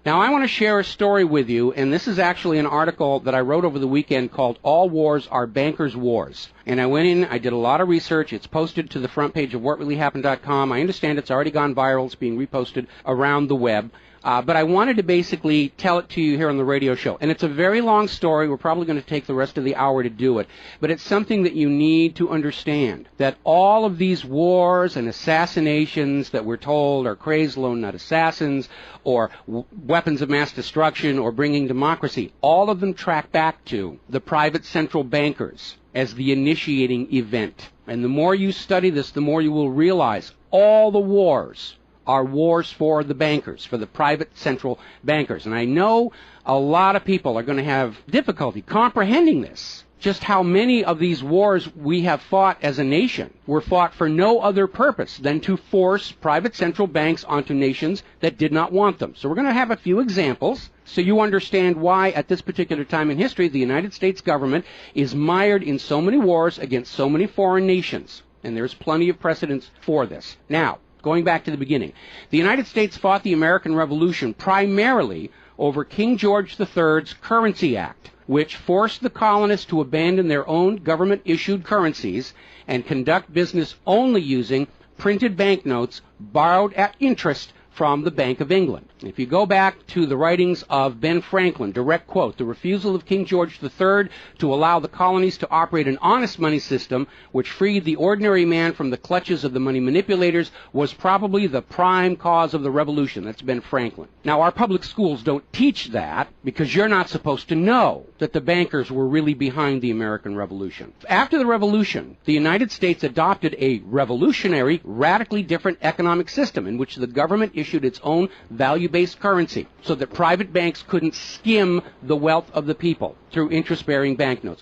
Now, I want to share a story with you, and this is actually an article that I wrote over the weekend called All Wars Are Bankers' Wars. And I went in, I did a lot of research. It's posted to the front page of whatreallyhappened.com. I understand it's already gone viral. It's being reposted around the web. But I wanted to basically tell it to you here on the radio show. And it's a very long story. We're probably going to take the rest of the hour to do it. But it's something that you need to understand, that all of these wars and assassinations that we're told are crazed lone nut assassins or weapons of mass destruction or bringing democracy, all of them track back to the private central bankers as the initiating event. And the more you study this, the more you will realize all the wars are wars for the bankers, for the private central bankers. And I know a lot of people are going to have difficulty comprehending this, just how many of these wars we have fought as a nation were fought for no other purpose than to force private central banks onto nations that did not want them. So we're going to have a few examples so you understand why at this particular time in history the United States government is mired in so many wars against so many foreign nations. And there's plenty of precedents for this. Now, going back to the beginning, the United States fought the American Revolution primarily over King George III's Currency Act, which forced the colonists to abandon their own government-issued currencies and conduct business only using printed banknotes borrowed at interest from the Bank of England. If you go back to the writings of Ben Franklin, direct quote, the refusal of King George III to allow the colonies to operate an honest money system which freed the ordinary man from the clutches of the money manipulators was probably the prime cause of the revolution. That's Ben Franklin. Now, our public schools don't teach that because you're not supposed to know that the bankers were really behind the American Revolution. After the Revolution, the United States adopted a revolutionary, radically different economic system in which the government issued its own value-based currency so that private banks couldn't skim the wealth of the people through interest-bearing banknotes.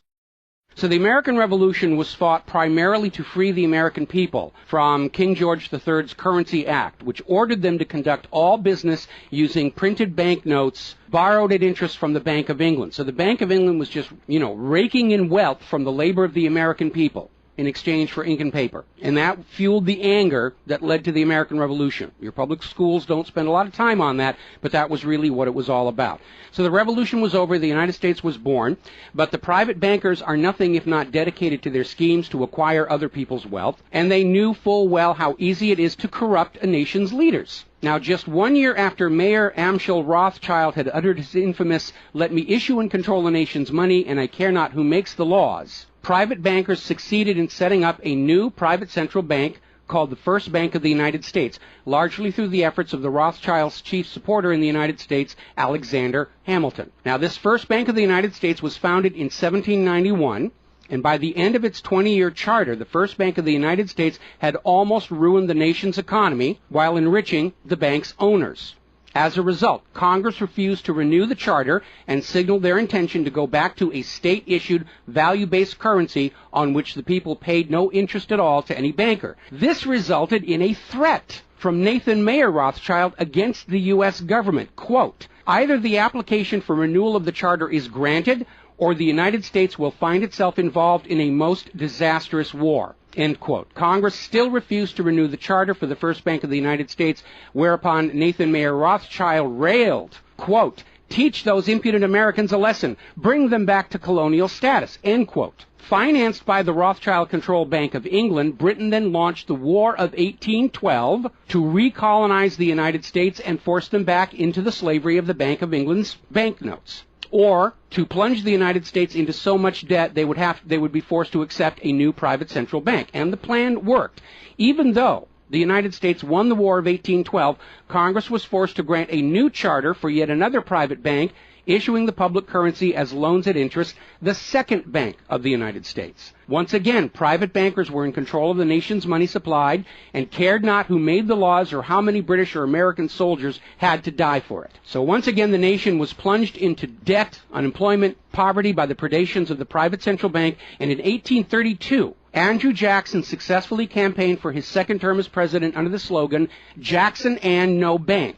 So the American Revolution was fought primarily to free the American people from King George III's Currency Act, which ordered them to conduct all business using printed banknotes borrowed at interest from the Bank of England. So the Bank of England was just, raking in wealth from the labor of the American people in exchange for ink and paper. And that fueled the anger that led to the American Revolution. Your public schools don't spend a lot of time on that, but that was really what it was all about. So the revolution was over, the United States was born, but the private bankers are nothing if not dedicated to their schemes to acquire other people's wealth, and they knew full well how easy it is to corrupt a nation's leaders. Now, just 1 year after Mayor Amschel Rothschild had uttered his infamous, "Let me issue and control the nation's money, and I care not who makes the laws," private bankers succeeded in setting up a new private central bank called the First Bank of the United States, largely through the efforts of the Rothschilds' chief supporter in the United States, Alexander Hamilton. Now, this First Bank of the United States was founded in 1791, and by the end of its 20-year charter, the First Bank of the United States had almost ruined the nation's economy while enriching the bank's owners. As a result, Congress refused to renew the charter and signaled their intention to go back to a state-issued, value-based currency on which the people paid no interest at all to any banker. This resulted in a threat from Nathan Mayer Rothschild against the U.S. government. Quote, "Either the application for renewal of the charter is granted, or the United States will find itself involved in a most disastrous war." End quote. Congress still refused to renew the charter for the First Bank of the United States, whereupon Nathan Mayer Rothschild railed, quote, "Teach those impudent Americans a lesson. Bring them back to colonial status." End quote. Financed by the Rothschild-controlled Bank of England, Britain then launched the War of 1812 to recolonize the United States and force them back into the slavery of the Bank of England's banknotes, or to plunge the United States into so much debt they would be forced to accept a new private central bank. And the plan worked. Even though the United States won the War of 1812, Congress was forced to grant a new charter for yet another private bank, issuing the public currency as loans at interest, the Second Bank of the United States. Once again, private bankers were in control of the nation's money supplied and cared not who made the laws or how many British or American soldiers had to die for it. So once again, the nation was plunged into debt, unemployment, poverty by the predations of the private central bank, and in 1832, Andrew Jackson successfully campaigned for his second term as president under the slogan, "Jackson and no bank."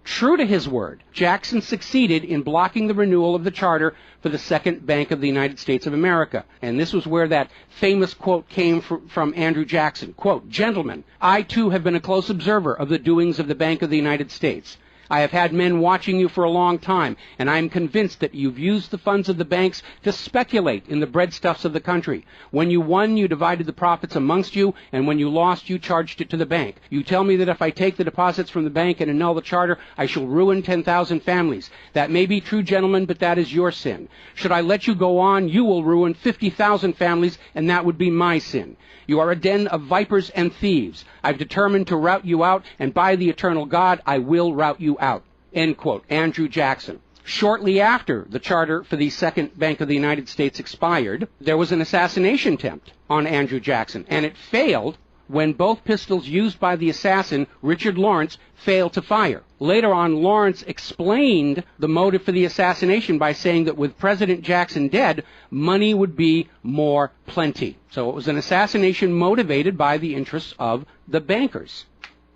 True to his word, Jackson succeeded in blocking the renewal of the charter for the Second Bank of the United States of America. And this was where that famous quote came from Andrew Jackson. Quote, "Gentlemen, I too have been a close observer of the doings of the Bank of the United States. I have had men watching you for a long time, and I am convinced that you've used the funds of the banks to speculate in the breadstuffs of the country. When you won, you divided the profits amongst you, and when you lost, you charged it to the bank. You tell me that if I take the deposits from the bank and annul the charter, I shall ruin 10,000 families. That may be true, gentlemen, but that is your sin. Should I let you go on, you will ruin 50,000 families, and that would be my sin. You are a den of vipers and thieves. I've determined to rout you out, and by the eternal God, I will rout you out. End quote. Andrew Jackson. Shortly after the charter for the Second Bank of the United States expired, there was an assassination attempt on Andrew Jackson, and it failed when both pistols used by the assassin, Richard Lawrence, failed to fire. Later on, Lawrence explained the motive for the assassination by saying that with President Jackson dead, money would be more plenty. So it was an assassination motivated by the interests of the bankers.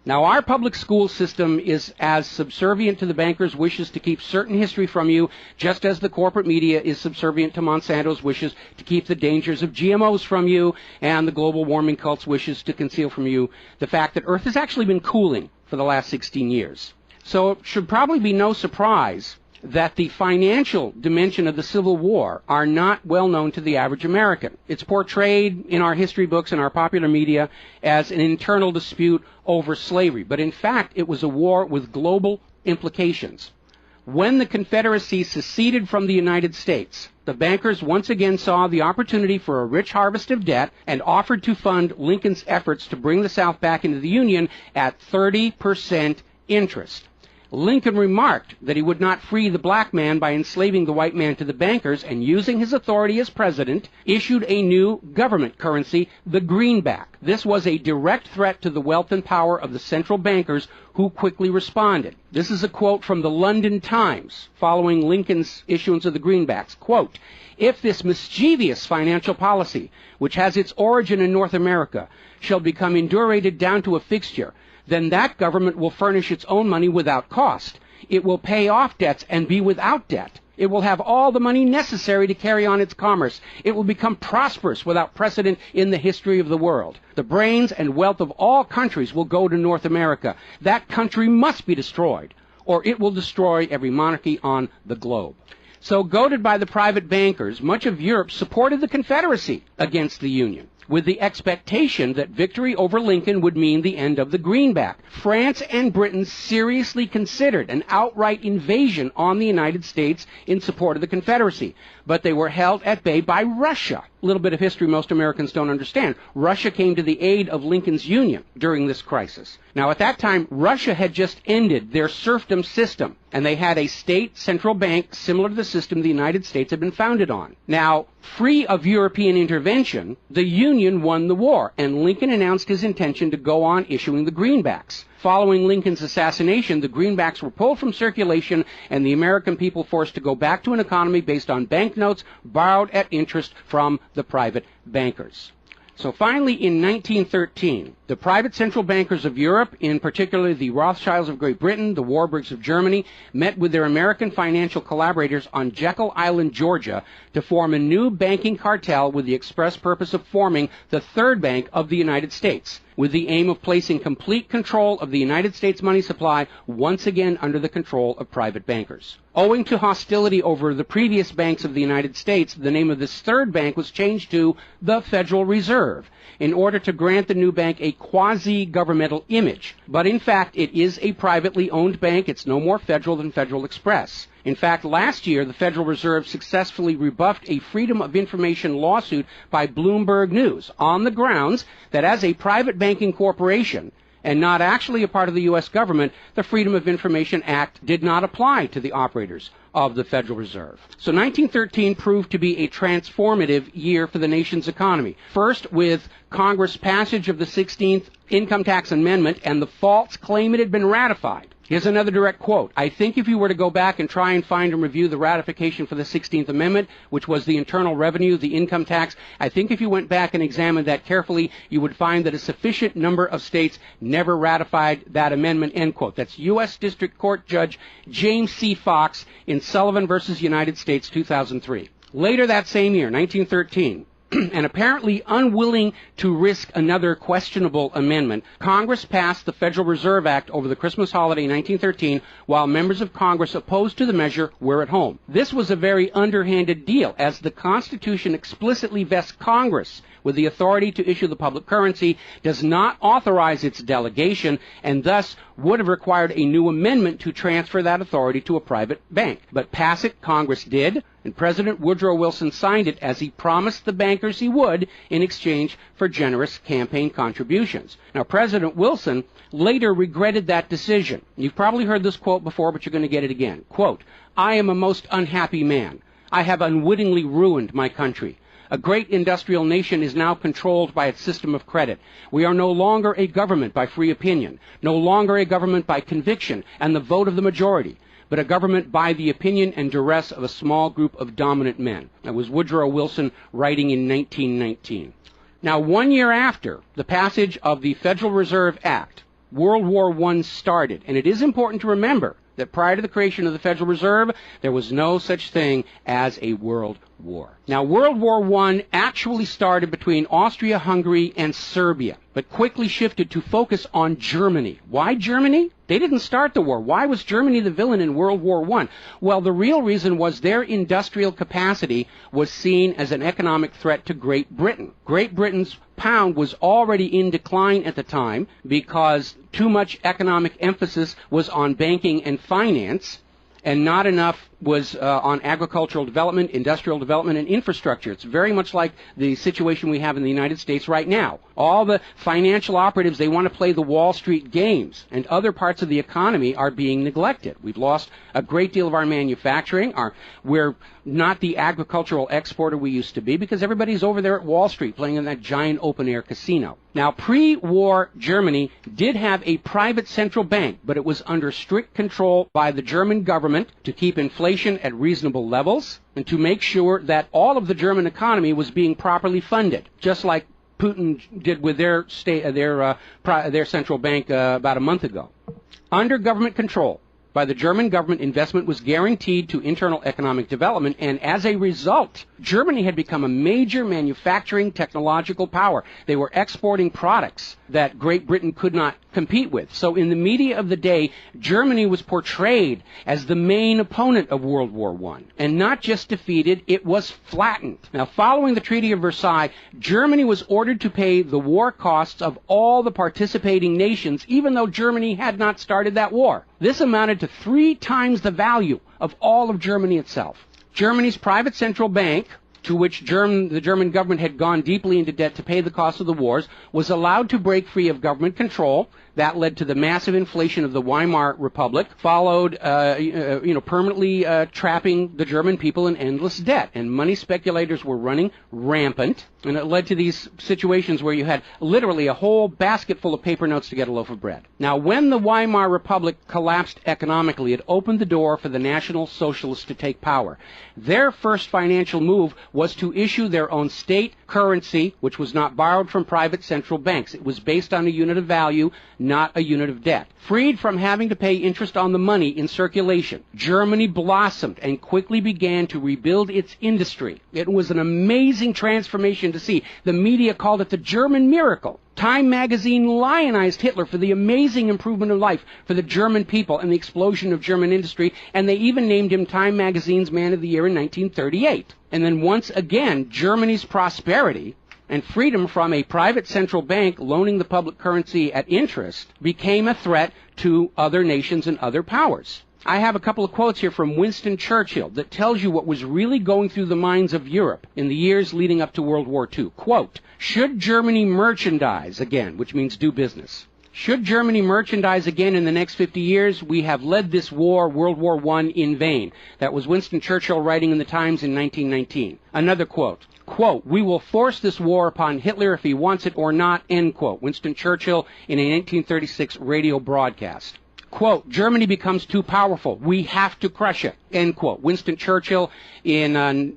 Now, our public school system is as subservient to the bankers' wishes to keep certain history from you, just as the corporate media is subservient to Monsanto's wishes to keep the dangers of GMOs from you, and the global warming cult's wishes to conceal from you the fact that Earth has actually been cooling for the last 16 years. So it should probably be no surprise that the financial dimension of the Civil War are not well known to the average American. It's portrayed in our history books and our popular media as an internal dispute over slavery, but in fact it was a war with global implications. When the Confederacy seceded from the United States, the bankers once again saw the opportunity for a rich harvest of debt and offered to fund Lincoln's efforts to bring the South back into the Union at 30% interest. Lincoln remarked that he would not free the black man by enslaving the white man to the bankers, and using his authority as president, issued a new government currency, the greenback. This was a direct threat to the wealth and power of the central bankers, who quickly responded. This is a quote from the London Times following Lincoln's issuance of the greenbacks. Quote, "If this mischievous financial policy, which has its origin in North America, shall become indurated down to a fixture, then that government will furnish its own money without cost. It will pay off debts and be without debt. It will have all the money necessary to carry on its commerce. It will become prosperous without precedent in the history of the world. The brains and wealth of all countries will go to North America. That country must be destroyed, or it will destroy every monarchy on the globe." So, goaded by the private bankers, much of Europe supported the Confederacy against the Union, with the expectation that victory over Lincoln would mean the end of the greenback. France and Britain seriously considered an outright invasion on the United States in support of the Confederacy, but they were held at bay by Russia. A little bit of history most Americans don't understand. Russia came to the aid of Lincoln's Union during this crisis. Now, at that time, Russia had just ended their serfdom system, and they had a state central bank similar to the system the United States had been founded on. Now, free of European intervention, the Union won the war, and Lincoln announced his intention to go on issuing the greenbacks. Following Lincoln's assassination, the greenbacks were pulled from circulation, and the American people forced to go back to an economy based on banknotes borrowed at interest from the private bankers. So finally, in 1913, the private central bankers of Europe, in particular the Rothschilds of Great Britain, the Warburgs of Germany, met with their American financial collaborators on Jekyll Island, Georgia, to form a new banking cartel with the express purpose of forming the Third Bank of the United States, with the aim of placing complete control of the United States money supply once again under the control of private bankers. Owing to hostility over the previous banks of the United States, the name of this third bank was changed to the Federal Reserve, in order to grant the new bank a quasi-governmental image. But in fact, it is a privately owned bank. It's no more federal than Federal Express. In fact, last year, the Federal Reserve successfully rebuffed a Freedom of Information lawsuit by Bloomberg News on the grounds that as a private banking corporation, and not actually a part of the U.S. government, the Freedom of Information Act did not apply to the operators of the Federal Reserve. So 1913 proved to be a transformative year for the nation's economy. First, with Congress' passage of the 16th Income Tax Amendment and the false claim it had been ratified. Here's another direct quote. "I think if you were to go back and try and find and review the ratification for the 16th Amendment, which was the internal revenue, the income tax, I think if you went back and examined that carefully, you would find that a sufficient number of states never ratified that amendment," end quote. That's U.S. District Court Judge James C. Fox in Sullivan versus United States, 2003. Later that same year, 1913, and apparently unwilling to risk another questionable amendment, Congress passed the Federal Reserve Act over the Christmas holiday in 1913, while members of Congress opposed to the measure were at home. This was a very underhanded deal, as the Constitution explicitly vests Congress with the authority to issue the public currency, does not authorize its delegation, and thus would have required a new amendment to transfer that authority to a private bank. But pass it, Congress did, and President Woodrow Wilson signed it as he promised the bankers he would in exchange for generous campaign contributions. Now, President Wilson later regretted that decision. You've probably heard this quote before, but you're going to get it again. Quote, "I am a most unhappy man. I have unwittingly ruined my country. A great industrial nation is now controlled by its system of credit. We are no longer a government by free opinion, no longer a government by conviction and the vote of the majority, but a government by the opinion and duress of a small group of dominant men." That was Woodrow Wilson writing in 1919. Now, 1 year after the passage of the Federal Reserve Act, World War I started, and it is important to remember that prior to the creation of the Federal Reserve, there was no such thing as a world war. Now, World War I actually started between Austria, Hungary, and Serbia, but quickly shifted to focus on Germany. Why Germany? They didn't start the war. Why was Germany the villain in World War I? Well, the real reason was their industrial capacity was seen as an economic threat to Great Britain. Great Britain's pound was already in decline at the time because too much economic emphasis was on banking and finance, and not enough was on agricultural development, industrial development, and infrastructure. It's very much like the situation we have in the United States right now. All the financial operatives, they want to play the Wall Street games, and other parts of the economy are being neglected. We've lost a great deal of our manufacturing. We're not the agricultural exporter we used to be because everybody's over there at Wall Street playing in that giant open-air casino. Now, pre-war Germany did have a private central bank, but it was under strict control by the German government to keep inflation at reasonable levels and to make sure that all of the German economy was being properly funded, just like Putin did with their central bank about a month ago. Under government control by the German government, investment was guaranteed to internal economic development, and as a result, Germany had become a major manufacturing technological power. They were exporting products that Great Britain could not compete with. So in the media of the day, Germany was portrayed as the main opponent of World War I. And not just defeated, it was flattened. Now, following the Treaty of Versailles, Germany was ordered to pay the war costs of all the participating nations, even though Germany had not started that war. This amounted to 3 times the value of all of Germany itself. Germany's private central bank, to which the German government had gone deeply into debt to pay the cost of the wars, was allowed to break free of government control. That led to the massive inflation of the Weimar Republic, followed, permanently trapping the German people in endless debt. And money speculators were running rampant, and it led to these situations where you had literally a whole basket full of paper notes to get a loaf of bread. Now, when the Weimar Republic collapsed economically, it opened the door for the National Socialists to take power. Their first financial move was to issue their own state currency, which was not borrowed from private central banks. It was based on a unit of value, not a unit of debt. Freed from having to pay interest on the money in circulation, Germany blossomed and quickly began to rebuild its industry. It was an amazing transformation to see. The media called it the German miracle. Time magazine lionized Hitler for the amazing improvement of life for the German people and the explosion of German industry, and they even named him Time magazine's Man of the Year in 1938. And then once again, Germany's prosperity and freedom from a private central bank loaning the public currency at interest became a threat to other nations and other powers. I have a couple of quotes here from Winston Churchill that tells you what was really going through the minds of Europe in the years leading up to World War II. Quote, "Should Germany merchandise again," which means do business, "should Germany merchandise again in the next 50 years, we have led this war, World War I, in vain." That was Winston Churchill writing in the Times in 1919. Another quote, "We will force this war upon Hitler if he wants it or not," end quote. Winston Churchill in a 1936 radio broadcast. Quote, "Germany becomes too powerful. We have to crush it," end quote. Winston Churchill in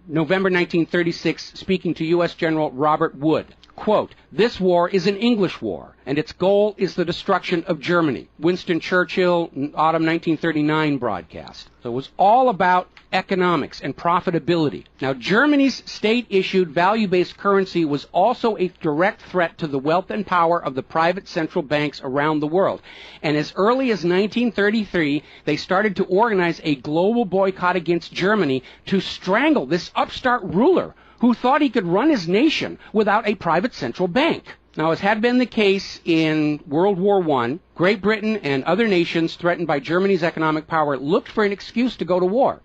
November 1936 speaking to U.S. General Robert Wood. Quote, "This war is an English war, and its goal is the destruction of Germany." Winston Churchill, autumn 1939 broadcast. So it was all about economics and profitability. Now, Germany's state-issued value-based currency was also a direct threat to the wealth and power of the private central banks around the world. And as early as 1933, they started to organize a global boycott against Germany to strangle this upstart ruler who thought he could run his nation without a private central bank. Now, as had been the case in World War I, Great Britain and other nations threatened by Germany's economic power looked for an excuse to go to war.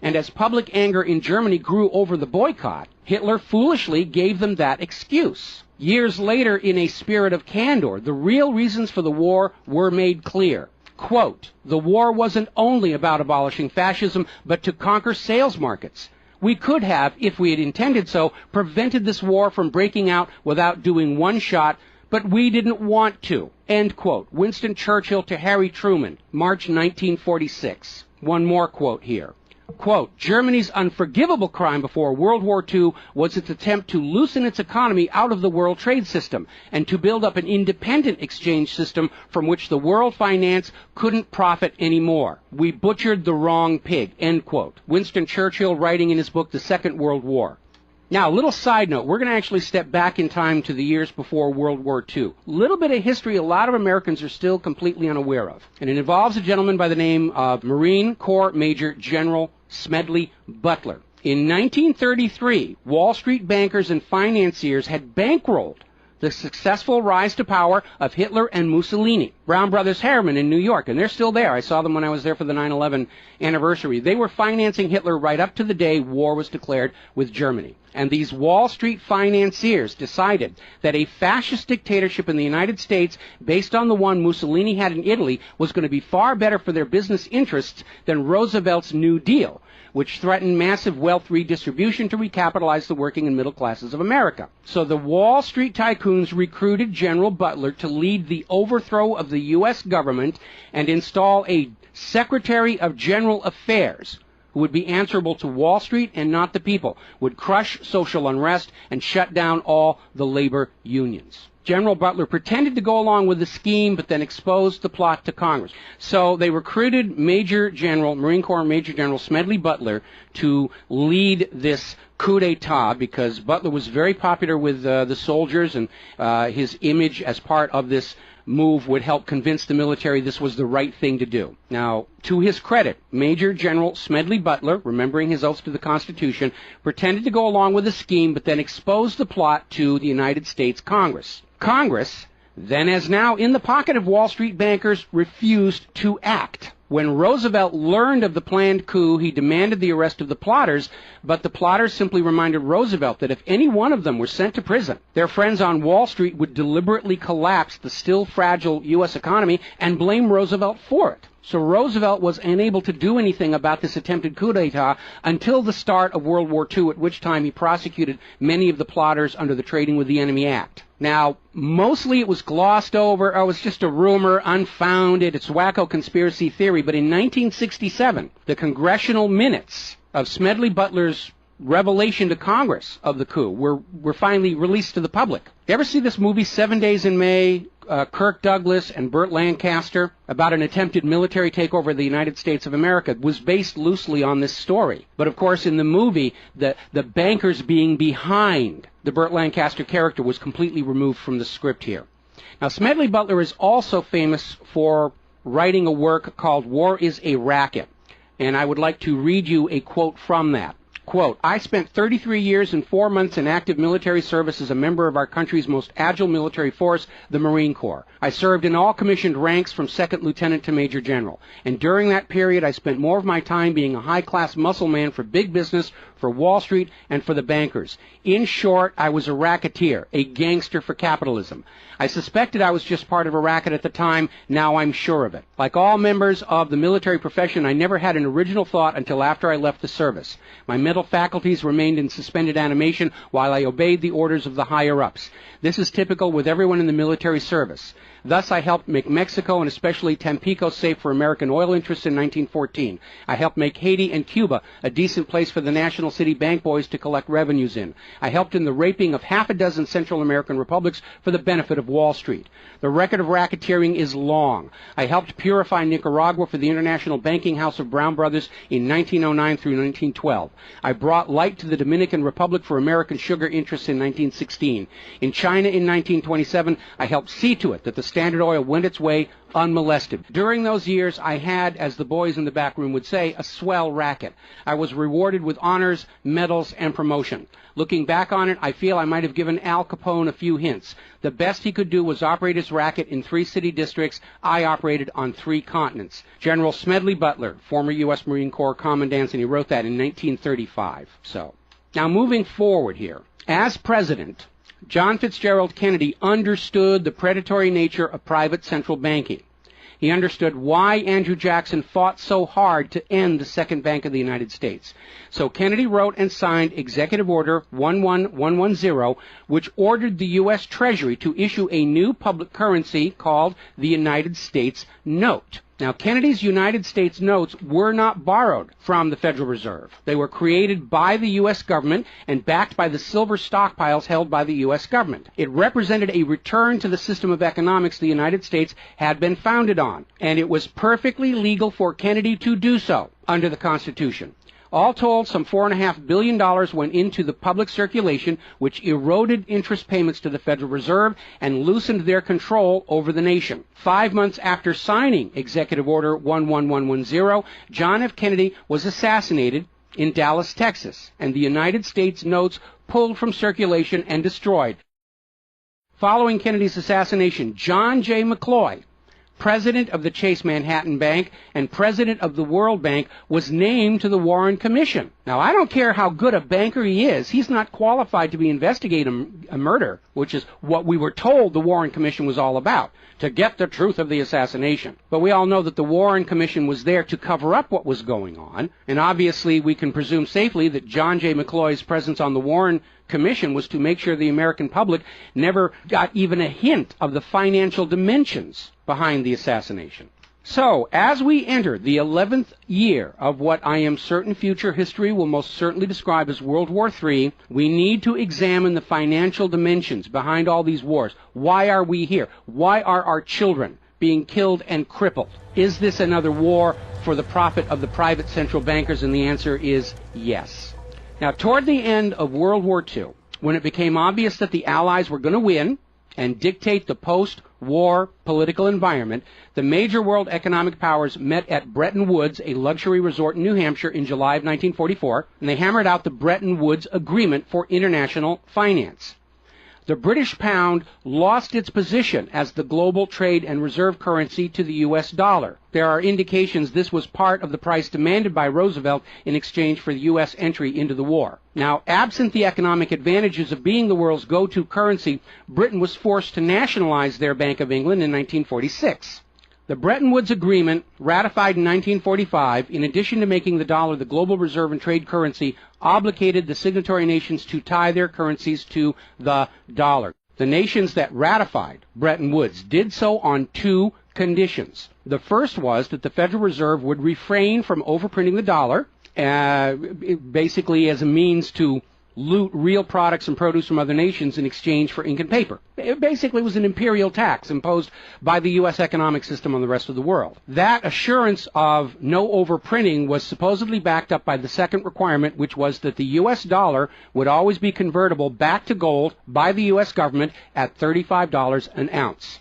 And as public anger in Germany grew over the boycott, Hitler foolishly gave them that excuse. Years later, in a spirit of candor, the real reasons for the war were made clear. Quote, "The war wasn't only about abolishing fascism, but to conquer sales markets. We could have, if we had intended so, prevented this war from breaking out without doing one shot, but we didn't want to." End quote. Winston Churchill to Harry Truman, March 1946. One more quote here. Quote, "Germany's unforgivable crime before World War II was its attempt to loosen its economy out of the world trade system and to build up an independent exchange system from which the world finance couldn't profit anymore. We butchered the wrong pig." End quote. Winston Churchill writing in his book, The Second World War. Now, a little side note, we're going to actually step back in time to the years before World War II. A little bit of history a lot of Americans are still completely unaware of. And it involves a gentleman by the name of Marine Corps Major General Smedley Butler. In 1933, Wall Street bankers and financiers had bankrolled the successful rise to power of Hitler and Mussolini. Brown Brothers Harriman in New York, and they're still there. I saw them when I was there for the 9/11 anniversary. They were financing Hitler right up to the day war was declared with Germany. And these Wall Street financiers decided that a fascist dictatorship in the United States, based on the one Mussolini had in Italy, was going to be far better for their business interests than Roosevelt's New Deal, which threatened massive wealth redistribution to recapitalize the working and middle classes of America. So the Wall Street tycoons recruited General Butler to lead the overthrow of the U.S. government and install a Secretary of General Affairs who would be answerable to Wall Street and not the people, would crush social unrest and shut down all the labor unions. General Butler pretended to go along with the scheme, but then exposed the plot to Congress. So they recruited Marine Corps Major General Smedley Butler to lead this coup d'etat, because Butler was very popular with the soldiers, and his image as part of this move would help convince the military this was the right thing to do. Now, to his credit, Major General Smedley Butler, remembering his oath to the Constitution, pretended to go along with the scheme, but then exposed the plot to the United States Congress. Congress, then as now in the pocket of Wall Street bankers, refused to act. When Roosevelt learned of the planned coup, he demanded the arrest of the plotters, but the plotters simply reminded Roosevelt that if any one of them were sent to prison, their friends on Wall Street would deliberately collapse the still fragile U.S. economy and blame Roosevelt for it. So Roosevelt was unable to do anything about this attempted coup d'etat until the start of World War II, at which time he prosecuted many of the plotters under the Trading with the Enemy Act. Now, mostly it was glossed over. It was just a rumor, unfounded. It's wacko conspiracy theory. But in 1967, the congressional minutes of Smedley Butler's revelation to Congress of the coup were finally released to the public. You ever see this movie, 7 Days in May, Kirk Douglas and Burt Lancaster, about an attempted military takeover of the United States of America? It was based loosely on this story. But of course, in the movie, the bankers being behind the Burt Lancaster character was completely removed from the script here. Now, Smedley Butler is also famous for writing a work called War is a Racket. And I would like to read you a quote from that. Quote, "I spent 33 years and 4 months in active military service as a member of our country's most agile military force, the Marine Corps. I served in all commissioned ranks from second lieutenant to major general. And during that period, I spent more of my time being a high-class muscle man for big business, for Wall Street, and for the bankers. In short, I was a racketeer, a gangster for capitalism. I suspected I was just part of a racket at the time. Now I'm sure of it. Like all members of the military profession, I never had an original thought until after I left the service. My mental faculties remained in suspended animation while I obeyed the orders of the higher-ups. This is typical with everyone in the military service. Thus, I helped make Mexico and especially Tampico safe for American oil interests in 1914. I helped make Haiti and Cuba a decent place for the national City bank boys to collect revenues in. I helped in the raping of half a dozen Central American republics for the benefit of Wall Street. The record of racketeering is long. I helped purify Nicaragua for the International Banking House of Brown Brothers in 1909 through 1912. I brought light to the Dominican Republic for American sugar interests in 1916. In China in 1927, I helped see to it that the Standard Oil went its way unmolested. During those years, I had, as the boys in the back room would say, a swell racket. I was rewarded with honors, medals, and promotion. Looking back on it, I feel I might have given Al Capone a few hints. The best he could do was operate his racket in 3 city districts. I operated on 3 continents. General Smedley Butler, former U.S. Marine Corps Commandant, and he wrote that in 1935. So, now moving forward here. As president, John Fitzgerald Kennedy understood the predatory nature of private central banking. He understood why Andrew Jackson fought so hard to end the Second Bank of the United States. So Kennedy wrote and signed Executive Order 11110, which ordered the U.S. Treasury to issue a new public currency called the United States Note. Now, Kennedy's United States notes were not borrowed from the Federal Reserve. They were created by the U.S. government and backed by the silver stockpiles held by the U.S. government. It represented a return to the system of economics the United States had been founded on, and it was perfectly legal for Kennedy to do so under the Constitution. All told, some $4.5 billion went into the public circulation, which eroded interest payments to the Federal Reserve and loosened their control over the nation. 5 months after signing Executive Order 11110, John F. Kennedy was assassinated in Dallas, Texas, and the United States notes pulled from circulation and destroyed. Following Kennedy's assassination, John J. McCloy, president of the Chase Manhattan Bank and president of the World Bank, was named to the Warren Commission. Now, I don't care how good a banker he is, he's not qualified to be investigating a murder, which is what we were told the Warren Commission was all about, to get the truth of the assassination. But we all know that the Warren Commission was there to cover up what was going on, and obviously we can presume safely that John J. McCloy's presence on the Warren Commission was to make sure the American public never got even a hint of the financial dimensions behind the assassination. So, as we enter the 11th year of what I am certain future history will most certainly describe as World War III, we need to examine the financial dimensions behind all these wars. Why are we here? Why are our children being killed and crippled? Is this another war for the profit of the private central bankers? And the answer is yes. Now, toward the end of World War II, when it became obvious that the Allies were going to win and dictate the post-war political environment, the major world economic powers met at Bretton Woods, a luxury resort in New Hampshire, in July of 1944, and they hammered out the Bretton Woods Agreement for international finance. The British pound lost its position as the global trade and reserve currency to the U.S. dollar. There are indications this was part of the price demanded by Roosevelt in exchange for the U.S. entry into the war. Now, absent the economic advantages of being the world's go-to currency, Britain was forced to nationalize their Bank of England in 1946. The Bretton Woods Agreement, ratified in 1945, in addition to making the dollar the global reserve and trade currency, obligated the signatory nations to tie their currencies to the dollar. The nations that ratified Bretton Woods did so on 2 conditions. The first was that the Federal Reserve would refrain from overprinting the dollar, basically as a means to loot real products and produce from other nations in exchange for ink and paper. It basically was an imperial tax imposed by the U.S. economic system on the rest of the world. That assurance of no overprinting was supposedly backed up by the second requirement, which was that the U.S. dollar would always be convertible back to gold by the U.S. government at $35 an ounce.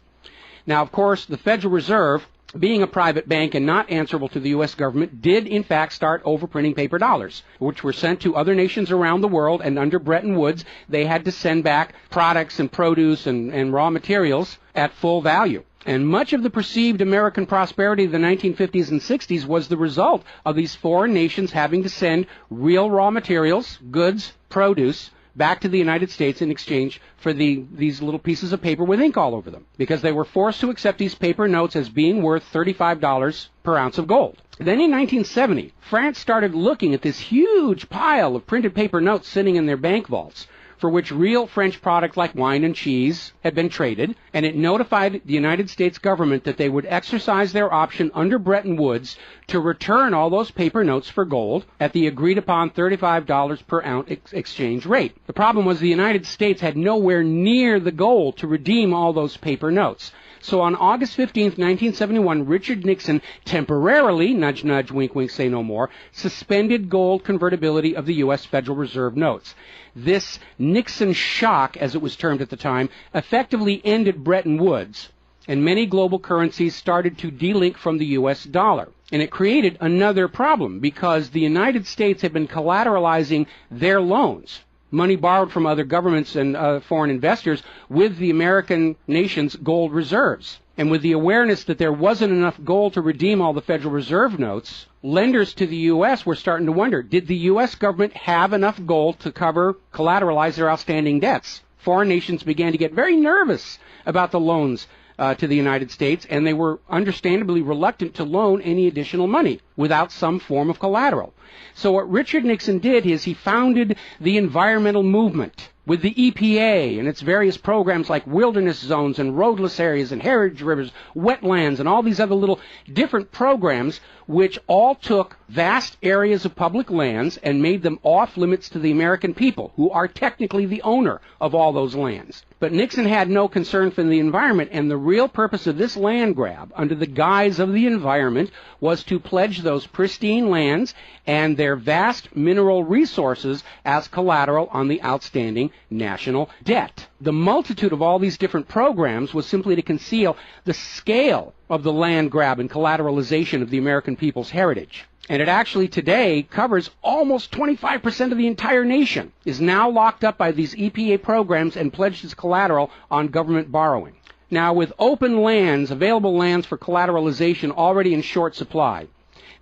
Now, of course, the Federal Reserve, being a private bank and not answerable to the U.S. government, did in fact start overprinting paper dollars, which were sent to other nations around the world, and under Bretton Woods, they had to send back products and produce and raw materials at full value. And much of the perceived American prosperity of the 1950s and 60s was the result of these foreign nations having to send real raw materials, goods, produce, back to the United States in exchange for these little pieces of paper with ink all over them, because they were forced to accept these paper notes as being worth $35 per ounce of gold. Then in 1970, France started looking at this huge pile of printed paper notes sitting in their bank vaults. for which real French products like wine and cheese had been traded, and it notified the United States government that they would exercise their option under Bretton Woods to return all those paper notes for gold at the agreed-upon $35 per ounce exchange rate. The problem was the United States had nowhere near the gold to redeem all those paper notes. So on August 15, 1971, Richard Nixon temporarily, nudge, nudge, wink, wink, say no more, suspended gold convertibility of the U.S. Federal Reserve notes. This Nixon shock, as it was termed at the time, effectively ended Bretton Woods, and many global currencies started to delink from the U.S. dollar. And it created another problem because the United States had been collateralizing their loans, money borrowed from other governments and foreign investors, with the American nation's gold reserves. And with the awareness that there wasn't enough gold to redeem all the Federal Reserve notes, lenders to the U.S. were starting to wonder, did the U.S. government have enough gold to collateralize their outstanding debts? Foreign nations began to get very nervous about the loans to the United States, and they were understandably reluctant to loan any additional money without some form of collateral. So what Richard Nixon did is he founded the environmental movement with the EPA and its various programs like wilderness zones and roadless areas and heritage rivers, wetlands, and all these other little different programs which all took vast areas of public lands and made them off limits to the American people, who are technically the owner of all those lands. But Nixon had no concern for the environment, and the real purpose of this land grab, under the guise of the environment, was to pledge those pristine lands and their vast mineral resources as collateral on the outstanding national debt. The multitude of all these different programs was simply to conceal the scale of the land grab and collateralization of the American people's heritage. And it actually today covers almost 25% of the entire nation, is now locked up by these EPA programs and pledged as collateral on government borrowing. Now, with open lands, available lands for collateralization already in short supply,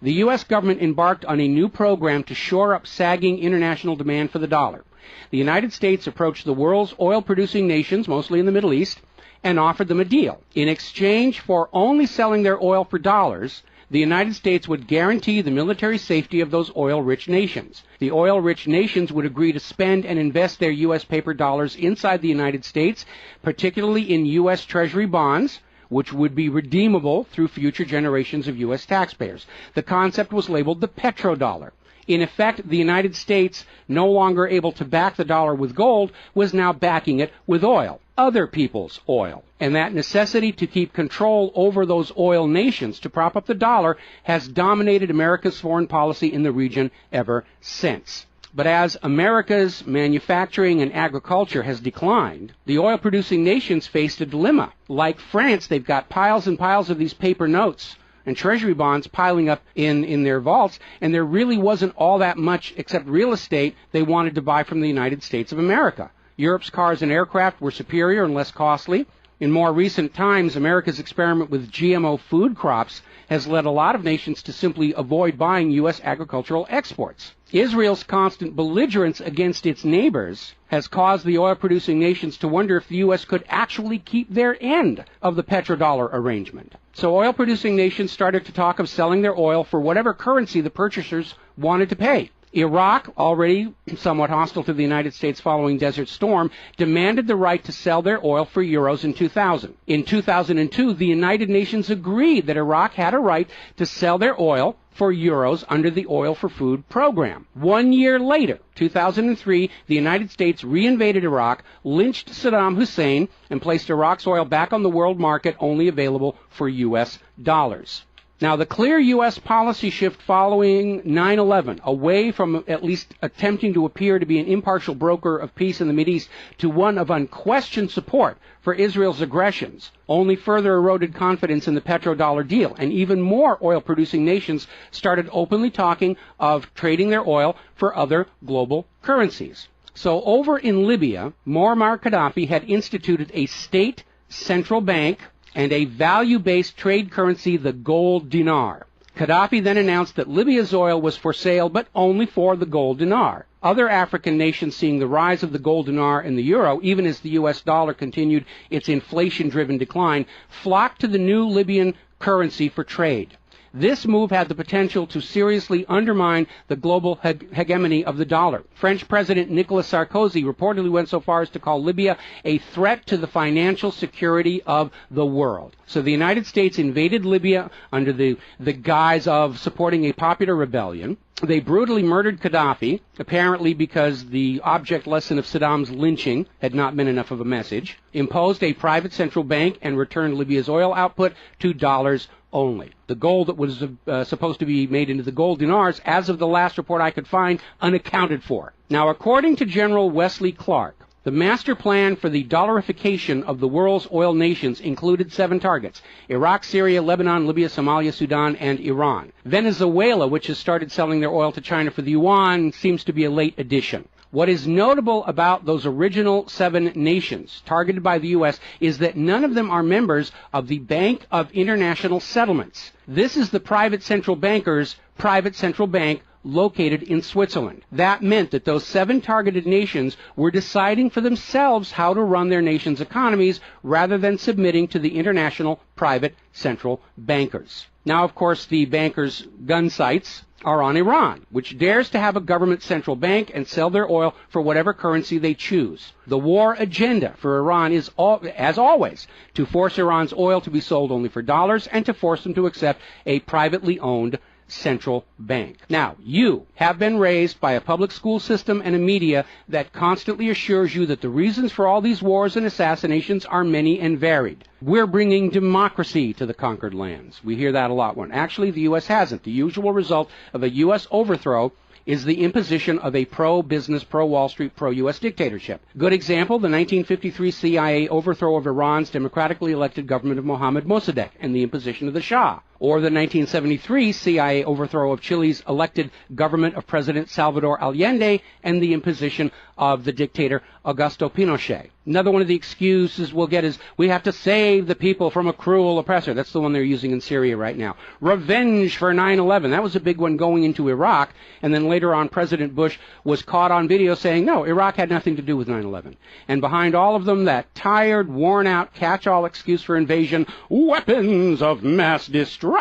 the U.S. government embarked on a new program to shore up sagging international demand for the dollar. The United States approached the world's oil-producing nations, mostly in the Middle East, and offered them a deal. In exchange for only selling their oil for dollars, the United States would guarantee the military safety of those oil-rich nations. The oil-rich nations would agree to spend and invest their U.S. paper dollars inside the United States, particularly in U.S. Treasury bonds, which would be redeemable through future generations of U.S. taxpayers. The concept was labeled the petrodollar. In effect, the United States, no longer able to back the dollar with gold, was now backing it with oil, other people's oil. And that necessity to keep control over those oil nations to prop up the dollar has dominated America's foreign policy in the region ever since. But as America's manufacturing and agriculture has declined, the oil-producing nations faced a dilemma. Like France, they've got piles and piles of these paper notes and treasury bonds piling up in their vaults, and there really wasn't all that much except real estate they wanted to buy from the United States of America. Europe's cars and aircraft were superior and less costly. In more recent times, America's experiment with GMO food crops has led a lot of nations to simply avoid buying U.S. agricultural exports. Israel's constant belligerence against its neighbors has caused the oil-producing nations to wonder if the U.S. could actually keep their end of the petrodollar arrangement. So oil-producing nations started to talk of selling their oil for whatever currency the purchasers wanted to pay. Iraq, already somewhat hostile to the United States following Desert Storm, demanded the right to sell their oil for euros in 2000. In 2002, the United Nations agreed that Iraq had a right to sell their oil for euros under the Oil for Food program. 1 year later, 2003, the United States reinvaded Iraq, lynched Saddam Hussein, and placed Iraq's oil back on the world market, only available for U.S. dollars. Now, the clear U.S. policy shift following 9/11, away from at least attempting to appear to be an impartial broker of peace in the Mideast to one of unquestioned support for Israel's aggressions, only further eroded confidence in the petrodollar deal, and even more oil-producing nations started openly talking of trading their oil for other global currencies. So over in Libya, Muammar Gaddafi had instituted a state central bank and a value-based trade currency, the gold dinar. Gaddafi then announced that Libya's oil was for sale, but only for the gold dinar. Other African nations, seeing the rise of the gold dinar and the euro, even as the U.S. dollar continued its inflation-driven decline, flocked to the new Libyan currency for trade. This move had the potential to seriously undermine the global hegemony of the dollar. French President Nicolas Sarkozy reportedly went so far as to call Libya a threat to the financial security of the world. So the United States invaded Libya under the guise of supporting a popular rebellion. They brutally murdered Gaddafi, apparently because the object lesson of Saddam's lynching had not been enough of a message, imposed a private central bank, and returned Libya's oil output to dollars only. The gold that was supposed to be made into the gold dinars, as of the last report I could find, unaccounted for. Now, according to General Wesley Clark, the master plan for the dollarification of the world's oil nations included 7 targets: Iraq, Syria, Lebanon, Libya, Somalia, Sudan, and Iran. Venezuela, which has started selling their oil to China for the yuan, seems to be a late addition. What is notable about those original 7 nations targeted by the U.S. is that none of them are members of the Bank of International Settlements. This is the private central banker's private central bank located in Switzerland. That meant that those 7 targeted nations were deciding for themselves how to run their nation's economies rather than submitting to the international private central bankers. Now, of course, the bankers' gun sights are on Iran, which dares to have a government central bank and sell their oil for whatever currency they choose. The war agenda for Iran is, as always, to force Iran's oil to be sold only for dollars and to force them to accept a privately owned central bank. Now, you have been raised by a public school system and a media that constantly assures you that the reasons for all these wars and assassinations are many and varied. We're bringing democracy to the conquered lands. We hear that a lot when actually the U.S. hasn't. The usual result of a U.S. overthrow is the imposition of a pro-business, pro-Wall Street, pro-U.S. dictatorship. Good example, the 1953 CIA overthrow of Iran's democratically elected government of Mohammad Mossadegh and the imposition of the Shah. Or the 1973 CIA overthrow of Chile's elected government of President Salvador Allende and the imposition of the dictator Augusto Pinochet. Another one of the excuses we'll get is we have to save the people from a cruel oppressor. That's the one they're using in Syria right now. Revenge for 9/11. That was a big one going into Iraq. And then later on, President Bush was caught on video saying, no, Iraq had nothing to do with 9/11. And behind all of them, that tired, worn-out, catch-all excuse for invasion, weapons of mass destruction.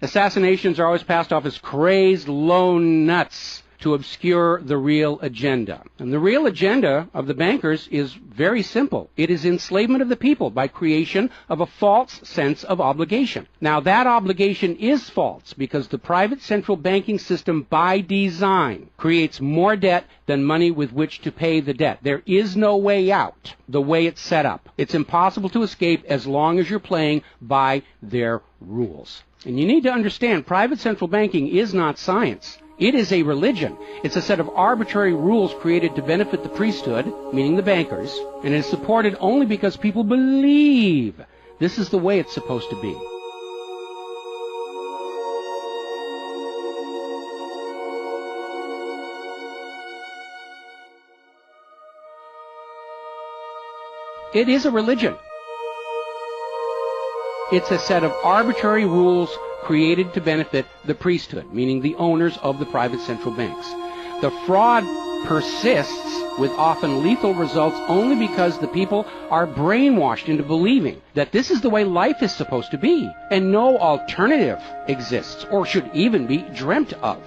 Assassinations are always passed off as crazed lone nuts to obscure the real agenda. And the real agenda of the bankers is very simple. It is enslavement of the people by creation of a false sense of obligation. Now, that obligation is false because the private central banking system by design creates more debt than money with which to pay the debt. There is no way out the way it's set up. It's impossible to escape as long as you're playing by their rules. And you need to understand, private central banking is not science. It is a religion. It's a set of arbitrary rules created to benefit the priesthood, meaning the bankers, and it is supported only because people believe this is the way it's supposed to be. It is a religion. It's a set of arbitrary rules created to benefit the priesthood, meaning the owners of the private central banks. The fraud persists with often lethal results only because the people are brainwashed into believing that this is the way life is supposed to be, and no alternative exists or should even be dreamt of.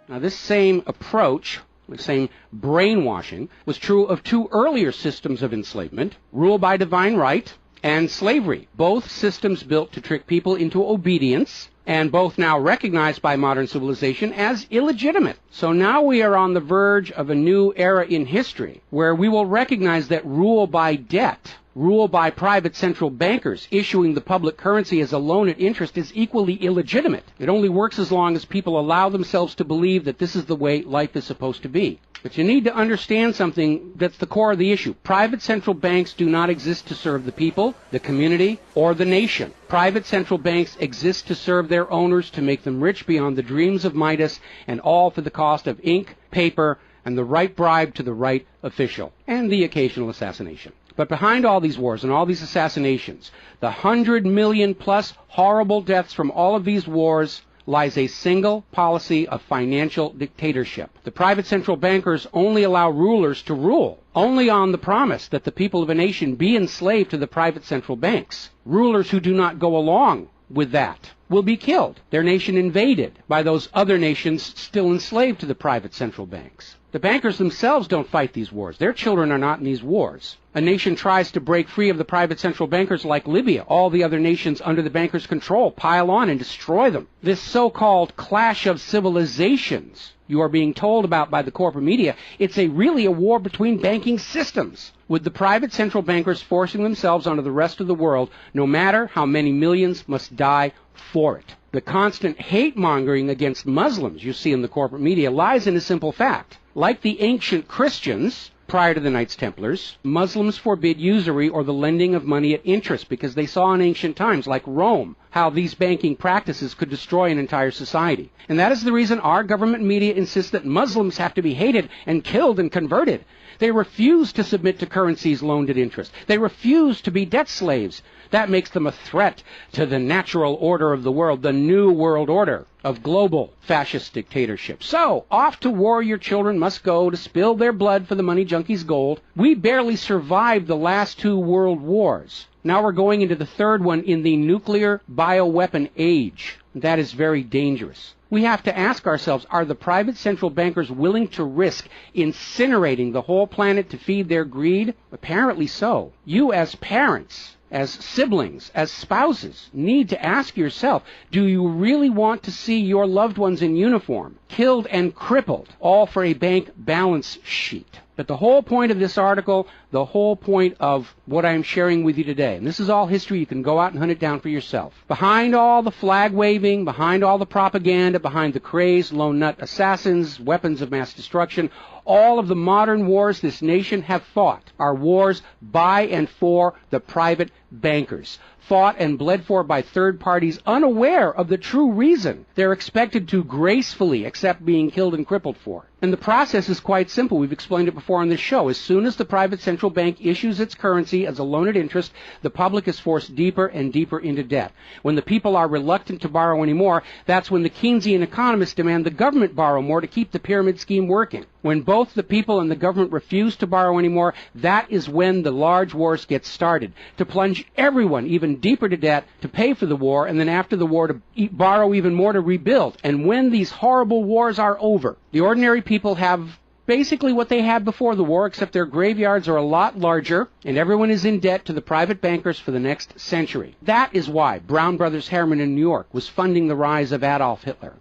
Now, this same approach, the same brainwashing, was true of 2 earlier systems of enslavement, rule by divine right and slavery, both systems built to trick people into obedience, and both now recognized by modern civilization as illegitimate. So now we are on the verge of a new era in history where we will recognize that rule by debt, rule by private central bankers issuing the public currency as a loan at interest is equally illegitimate. It only works as long as people allow themselves to believe that this is the way life is supposed to be. But you need to understand something that's the core of the issue. Private central banks do not exist to serve the people, the community, or the nation. Private central banks exist to serve their owners, to make them rich beyond the dreams of Midas, and all for the cost of ink, paper, and the right bribe to the right official, and the occasional assassination. But behind all these wars and all these assassinations, the 100 million plus horrible deaths from all of these wars, lies a single policy of financial dictatorship. The private central bankers only allow rulers to rule, only on the promise that the people of a nation be enslaved to the private central banks. Rulers who do not go along with that will be killed, their nation invaded by those other nations still enslaved to the private central banks. The bankers themselves don't fight these wars. Their children are not in these wars. A nation tries to break free of the private central bankers like Libya. All the other nations under the bankers' control pile on and destroy them. This so-called clash of civilizations you are being told about by the corporate media, it's really a war between banking systems, with the private central bankers forcing themselves onto the rest of the world, no matter how many millions must die for it. The constant hate-mongering against Muslims you see in the corporate media lies in a simple fact. Like the ancient Christians, prior to the Knights Templars, Muslims forbid usury or the lending of money at interest because they saw in ancient times, like Rome, how these banking practices could destroy an entire society. And that is the reason our government media insists that Muslims have to be hated and killed and converted. They refuse to submit to currencies loaned at interest. They refuse to be debt slaves. That makes them a threat to the natural order of the world, the new world order of global fascist dictatorship. So, off to war your children must go to spill their blood for the money junkies' gold. We barely survived the last 2 world wars. Now we're going into the third one in the nuclear bioweapon age. That is very dangerous. We have to ask ourselves, are the private central bankers willing to risk incinerating the whole planet to feed their greed? Apparently so. You as parents, as siblings, as spouses, need to ask yourself, do you really want to see your loved ones in uniform, killed and crippled, all for a bank balance sheet? But the whole point of this article, the whole point of what I'm sharing with you today, and this is all history, you can go out and hunt it down for yourself. Behind all the flag waving, behind all the propaganda, behind the crazed lone nut assassins, weapons of mass destruction, all of the modern wars this nation have fought are wars by and for the private bankers, fought and bled for by third parties unaware of the true reason they're expected to gracefully accept being killed and crippled for. And the process is quite simple. We've explained it before on this show. As soon as the private central bank issues its currency as a loan at interest, the public is forced deeper and deeper into debt. When the people are reluctant to borrow anymore, that's when the Keynesian economists demand the government borrow more to keep the pyramid scheme working. When both the people and the government refuse to borrow anymore, that is when the large wars get started, to plunge everyone even deeper to debt to pay for the war, and then after the war to borrow even more to rebuild. And when these horrible wars are over, the ordinary people have basically what they had before the war, except their graveyards are a lot larger, and everyone is in debt to the private bankers for the next century. That is why Brown Brothers Harriman in New York was funding the rise of Adolf Hitler,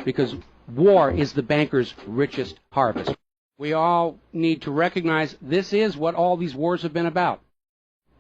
because war is the bankers' richest harvest. We all need to recognize this is what all these wars have been about.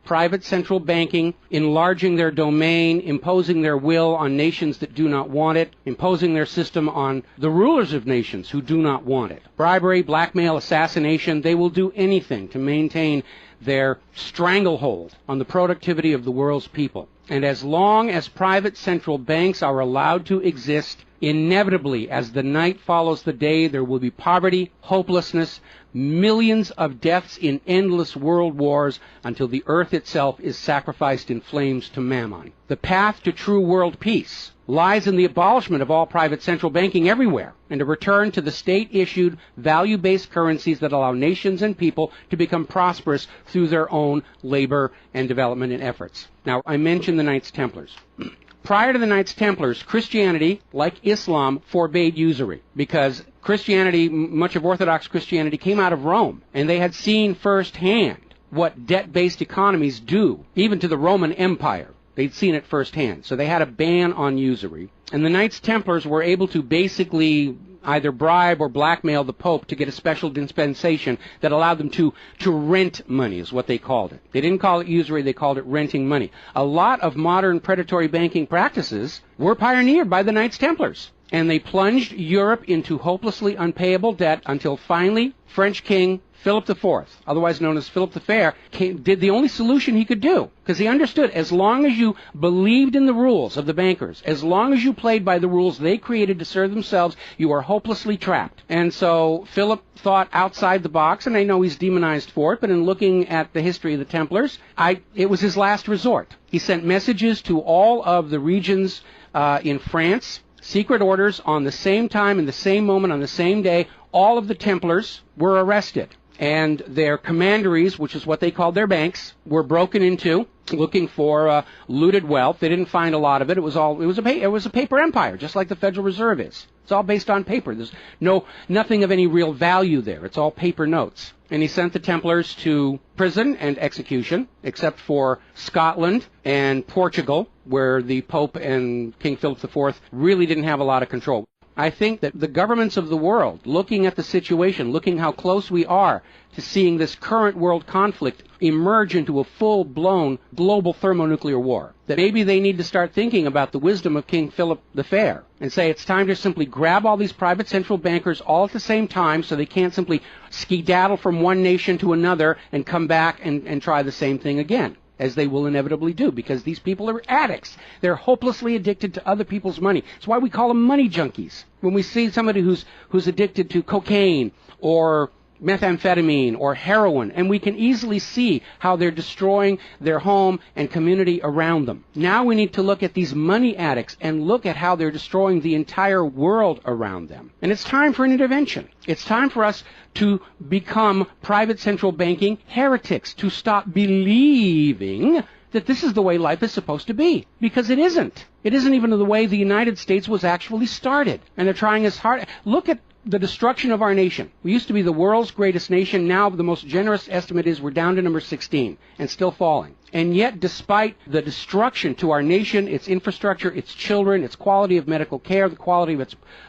Private central banking, enlarging their domain, imposing their will on nations that do not want it, imposing their system on the rulers of nations who do not want it. Bribery, blackmail, assassination, they will do anything to maintain their stranglehold on the productivity of the world's people. And as long as private central banks are allowed to exist, inevitably, as the night follows the day, there will be poverty, hopelessness, millions of deaths in endless world wars until the earth itself is sacrificed in flames to Mammon. The path to true world peace lies in the abolishment of all private central banking everywhere, and a return to the state-issued, value-based currencies that allow nations and people to become prosperous through their own labor and development and efforts. Now, I mentioned the Knights Templars. Prior to the Knights Templars, Christianity, like Islam, forbade usury because Christianity, much of Orthodox Christianity, came out of Rome, and they had seen firsthand what debt-based economies do, even to the Roman Empire. They'd seen it firsthand. So they had a ban on usury. And the Knights Templars were able to basically either bribe or blackmail the Pope to get a special dispensation that allowed them to rent money, is what they called it. They didn't call it usury, they called it renting money. A lot of modern predatory banking practices were pioneered by the Knights Templars. And they plunged Europe into hopelessly unpayable debt until finally French King Philip IV, otherwise known as Philip the Fair, did the only solution he could do, because he understood as long as you believed in the rules of the bankers, as long as you played by the rules they created to serve themselves, you are hopelessly trapped. And so Philip thought outside the box, and I know he's demonized for it, but in looking at the history of the Templars, it was his last resort. He sent messages to all of the regions in France, secret orders on the same time, in the same moment, on the same day. All of the Templars were arrested. and their commanderies, which is what they called their banks, were broken into, looking for looted wealth. They didn't find a lot of it. It was a paper empire, just like the Federal Reserve is. It's all based on paper. There's nothing of any real value there. It's all paper notes. And he sent the Templars to prison and execution, except for Scotland and Portugal, where the Pope and King Philip IV really didn't have a lot of control. I think that the governments of the world, looking at the situation, looking how close we are to seeing this current world conflict emerge into a full-blown global thermonuclear war, that maybe they need to start thinking about the wisdom of King Philip the Fair and say it's time to simply grab all these private central bankers all at the same time so they can't simply skedaddle from one nation to another and come back and try the same thing again, as they will inevitably do, because these people are addicts. They're hopelessly addicted to other people's money. It's why we call them money junkies. When we see somebody who's addicted to cocaine or methamphetamine or heroin, and we can easily see how they're destroying their home and community around them. Now we need to look at these money addicts and look at how they're destroying the entire world around them. And it's time for an intervention. It's time for us to become private central banking heretics, to stop believing that this is the way life is supposed to be, because it isn't. It isn't even the way the United States was actually started. And they're trying as hard. Look at the destruction of our nation. We used to be the world's greatest nation. Now the most generous estimate is we're down to number 16 and still falling. And yet, despite the destruction to our nation, its infrastructure, its children, its quality of medical care, the quality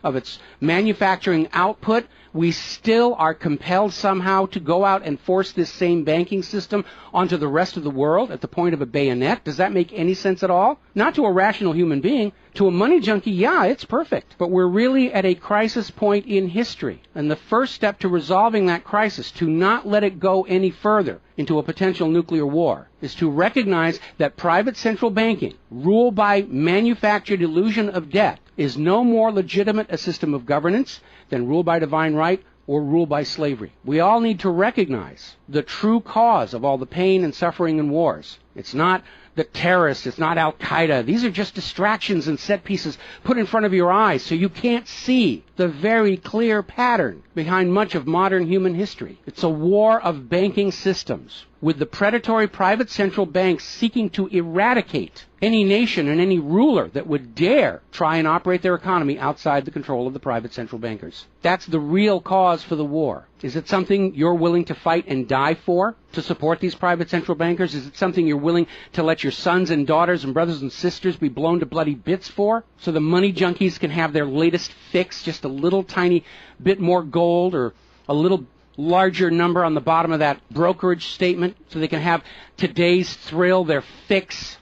of its manufacturing output, we still are compelled somehow to go out and force this same banking system onto the rest of the world at the point of a bayonet. Does that make any sense at all? Not to a rational human being. To a money junkie, yeah, it's perfect. But we're really at a crisis point in history. And the first step to resolving that crisis, to not let it go any further into a potential nuclear war, is to recognize that private central banking, ruled by manufactured illusion of debt, is no more legitimate a system of governance than rule by divine right or rule by slavery. We all need to recognize the true cause of all the pain and suffering and wars. It's not the terrorists, it's not Al-Qaeda. These are just distractions and set pieces put in front of your eyes so you can't see the very clear pattern behind much of modern human history. It's a war of banking systems, with the predatory private central banks seeking to eradicate any nation and any ruler that would dare try and operate their economy outside the control of the private central bankers. That's the real cause for the war. Is it something you're willing to fight and die for, to support these private central bankers? Is it something you're willing to let your sons and daughters and brothers and sisters be blown to bloody bits for, so the money junkies can have their latest fix, just a little tiny bit more gold or a little larger number on the bottom of that brokerage statement, so they can have today's thrill, their fix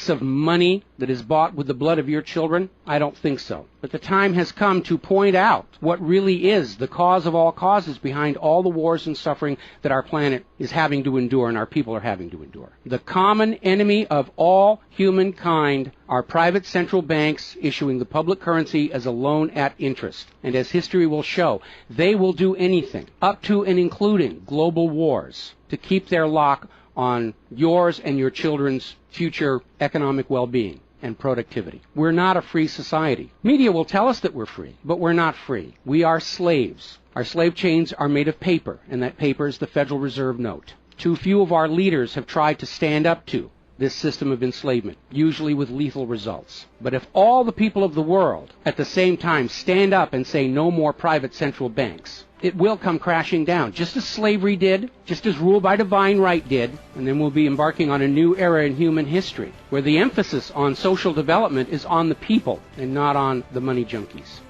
of money that is bought with the blood of your children? I don't think so. But the time has come to point out what really is the cause of all causes behind all the wars and suffering that our planet is having to endure and our people are having to endure. The common enemy of all humankind are private central banks issuing the public currency as a loan at interest. And as history will show, they will do anything, up to and including global wars, to keep their lock on yours and your children's future economic well-being and productivity. We're not a free society. Media will tell us that we're free, but we're not free. We are slaves. Our slave chains are made of paper, and that paper is the Federal Reserve note. Too few of our leaders have tried to stand up to this system of enslavement, usually with lethal results. But if all the people of the world at the same time stand up and say no more private central banks, it will come crashing down, just as slavery did, just as rule by divine right did, and then we'll be embarking on a new era in human history, where the emphasis on social development is on the people and not on the money junkies.